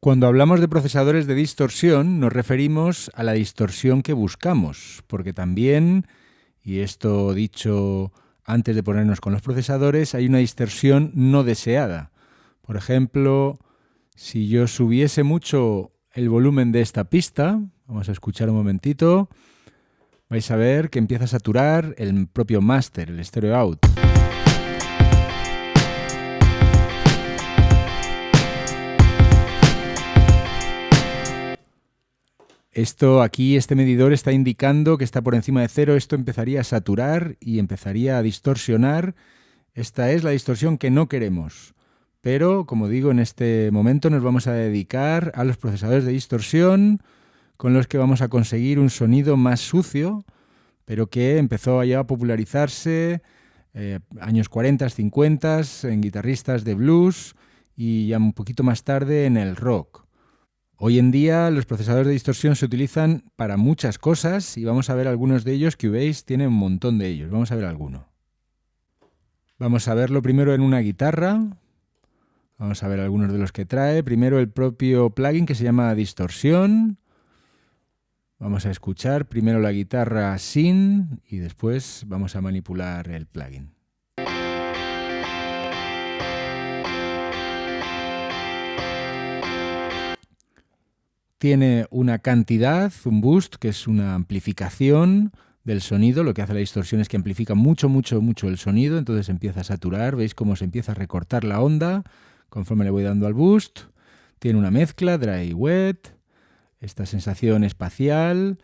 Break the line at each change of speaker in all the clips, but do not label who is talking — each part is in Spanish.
Cuando hablamos de procesadores de distorsión, nos referimos a la distorsión que buscamos, porque también, y esto dicho antes de ponernos con los procesadores, hay una distorsión no deseada. Por ejemplo, si yo subiese mucho el volumen de esta pista, vamos a escuchar un momentito, vais a ver que empieza a saturar el propio máster, el stereo out. Esto aquí, este medidor está indicando que está por encima de cero, esto empezaría a saturar y empezaría a distorsionar. Esta es la distorsión que no queremos. Pero, como digo, en este momento nos vamos a dedicar a los procesadores de distorsión con los que vamos a conseguir un sonido más sucio, pero que empezó ya a popularizarse años 40, 50 en guitarristas de blues y ya un poquito más tarde en el rock. Hoy en día los procesadores de distorsión se utilizan para muchas cosas y vamos a ver algunos de ellos. Cubase tiene un montón de ellos. Vamos a ver alguno. Vamos a verlo primero en una guitarra. Vamos a ver algunos de los que trae. Primero el propio plugin que se llama distorsión. Vamos a escuchar primero la guitarra sin y después vamos a manipular el plugin. Tiene una cantidad, un boost, que es una amplificación del sonido. Lo que hace la distorsión es que amplifica mucho el sonido, entonces empieza a saturar. ¿Veis cómo se empieza a recortar la onda conforme le voy dando al boost? Tiene una mezcla, dry y wet, esta sensación espacial,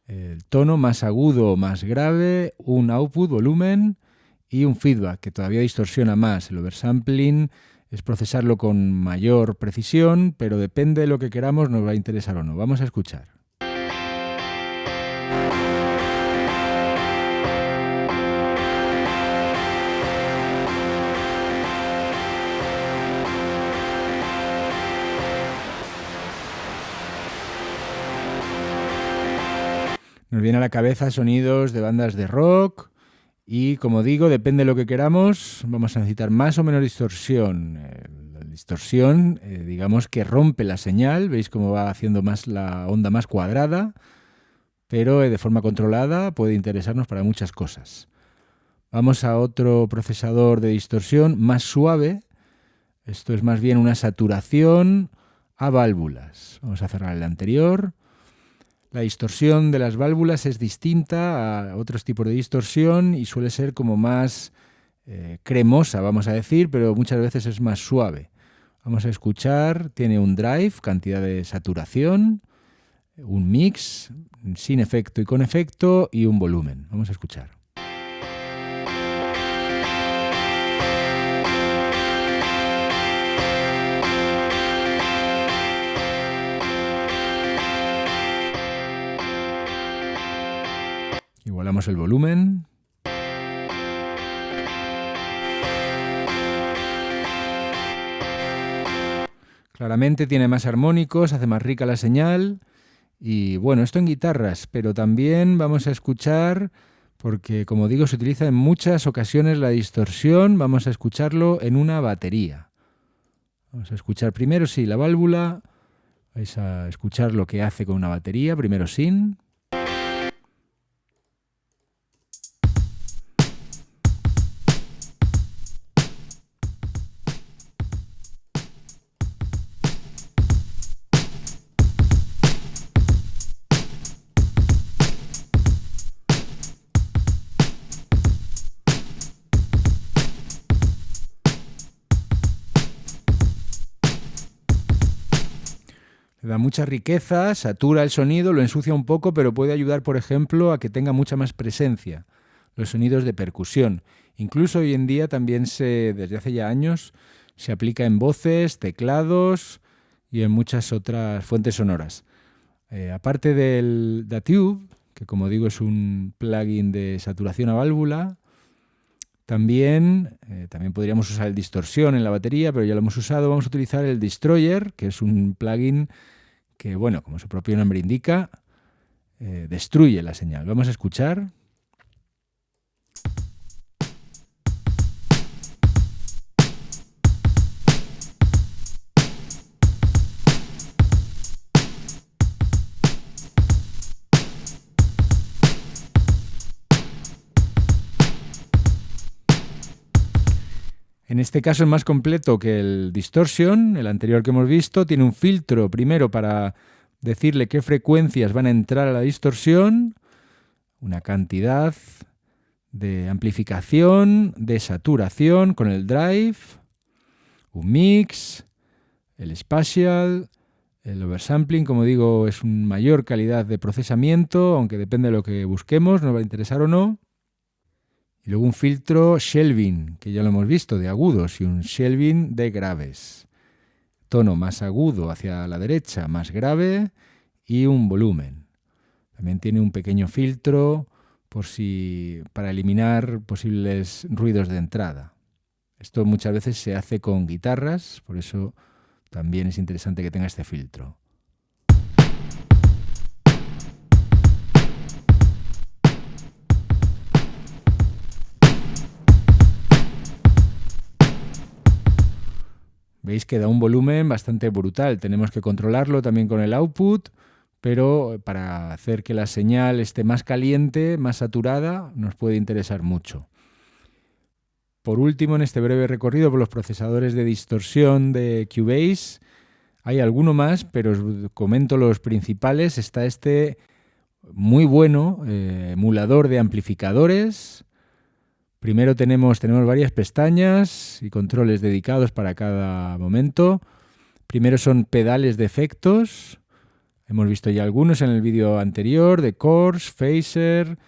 el tono más agudo o más grave, un output, volumen y un feedback que todavía distorsiona más. El oversampling es procesarlo con mayor precisión, pero depende de lo que queramos, nos va a interesar o no. Vamos a escuchar. Nos viene a la cabeza sonidos de bandas de rock y, como digo, depende de lo que queramos, vamos a necesitar más o menos distorsión. La distorsión, digamos que rompe la señal, veis cómo va haciendo más la onda más cuadrada, pero de forma controlada puede interesarnos para muchas cosas. Vamos a otro procesador de distorsión más suave. Esto es más bien una saturación a válvulas. Vamos a cerrar el anterior. La distorsión de las válvulas es distinta a otros tipos de distorsión y suele ser como más cremosa, vamos a decir, pero muchas veces es más suave. Vamos a escuchar, tiene un drive, cantidad de saturación, un mix, sin efecto y con efecto, y un volumen. Vamos a escuchar. Igualamos el volumen. Claramente tiene más armónicos, hace más rica la señal. Y bueno, esto en guitarras, pero también vamos a escuchar, porque como digo, se utiliza en muchas ocasiones la distorsión, vamos a escucharlo en una batería. Vamos a escuchar primero, sí, la válvula. Vais a escuchar lo que hace con una batería, primero sin. Le da mucha riqueza, satura el sonido, lo ensucia un poco, pero puede ayudar, por ejemplo, a que tenga mucha más presencia los sonidos de percusión. Incluso hoy en día también desde hace ya años, se aplica en voces, teclados y en muchas otras fuentes sonoras. Aparte del DATube, que como digo es un plugin de saturación a válvula, también podríamos usar el distorsión en la batería, pero ya lo hemos usado. Vamos a utilizar el Destroyer, que es un plugin que, bueno, como su propio nombre indica, destruye la señal. Vamos a escuchar. este caso es más completo que el Distortion, el anterior que hemos visto. Tiene un filtro primero para decirle qué frecuencias van a entrar a la distorsión, una cantidad de amplificación, de saturación con el drive, un mix, el spatial, el oversampling, como digo, es una mayor calidad de procesamiento, aunque depende de lo que busquemos, nos va a interesar o no. Y luego un filtro shelving, que ya lo hemos visto, de agudos, y un shelving de graves. Tono más agudo hacia la derecha, más grave, y un volumen. También tiene un pequeño filtro para eliminar posibles ruidos de entrada. Esto muchas veces se hace con guitarras, por eso también es interesante que tenga este filtro. Veis que da un volumen bastante brutal. Tenemos que controlarlo también con el output, pero para hacer que la señal esté más caliente, más saturada, nos puede interesar mucho. Por último, en este breve recorrido por los procesadores de distorsión de Cubase, hay alguno más, pero os comento los principales. Está este muy bueno emulador de amplificadores. Primero tenemos varias pestañas y controles dedicados para cada momento. Primero son pedales de efectos. Hemos visto ya algunos en el vídeo anterior, de chords, phaser,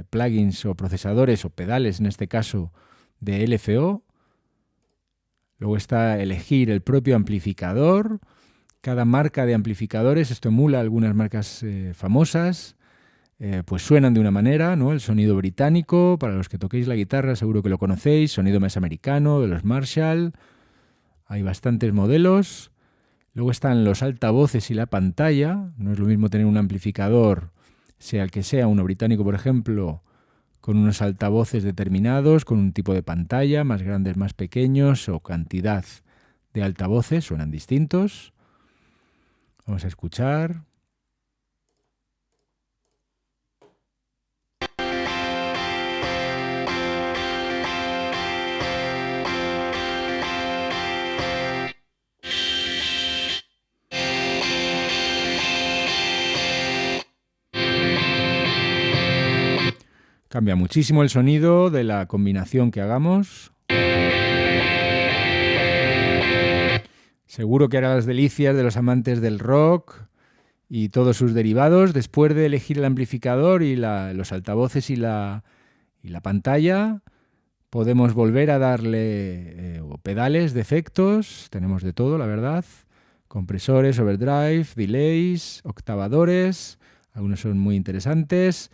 plugins o procesadores o pedales, en este caso, de LFO. Luego está elegir el propio amplificador. Cada marca de amplificadores, esto emula algunas marcas famosas, pues suenan de una manera, ¿no? El sonido británico, para los que toquéis la guitarra seguro que lo conocéis, sonido más americano, de los Marshall. Hay bastantes modelos. Luego están los altavoces y la pantalla. No es lo mismo tener un amplificador, sea el que sea, uno británico por ejemplo, con unos altavoces determinados, con un tipo de pantalla, más grandes, más pequeños, o cantidad de altavoces, suenan distintos. Vamos a escuchar. Cambia muchísimo el sonido de la combinación que hagamos. Seguro que hará las delicias de los amantes del rock y todos sus derivados. Después de elegir el amplificador y los altavoces y la pantalla, podemos volver a darle pedales de efectos. Tenemos de todo, la verdad. Compresores, overdrive, delays, octavadores. Algunos son muy interesantes.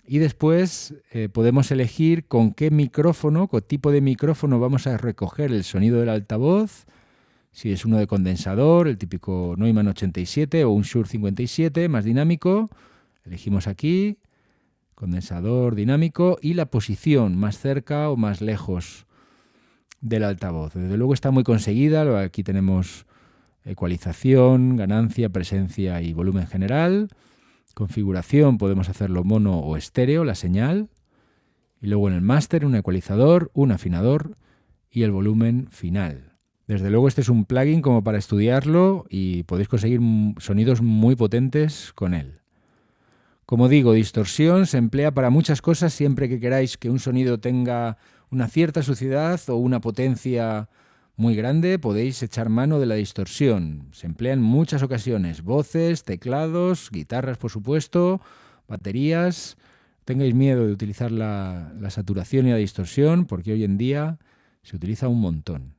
Y después podemos elegir con qué micrófono, con tipo de micrófono vamos a recoger el sonido del altavoz. Si es uno de condensador, el típico Neumann 87 o un Shure 57 más dinámico, elegimos aquí, condensador dinámico, y la posición, más cerca o más lejos del altavoz. Desde luego está muy conseguida. Aquí tenemos ecualización, ganancia, presencia y volumen general. Configuración, podemos hacerlo mono o estéreo, la señal. Y luego en el máster, un ecualizador, un afinador y el volumen final. Desde luego este es un plugin como para estudiarlo y podéis conseguir sonidos muy potentes con él. Como digo, distorsión se emplea para muchas cosas siempre que queráis que un sonido tenga una cierta suciedad o una potencia muy grande, podéis echar mano de la distorsión. Se emplea en muchas ocasiones. Voces, teclados, guitarras, por supuesto, baterías. No tengáis miedo de utilizar la saturación y la distorsión, porque hoy en día se utiliza un montón.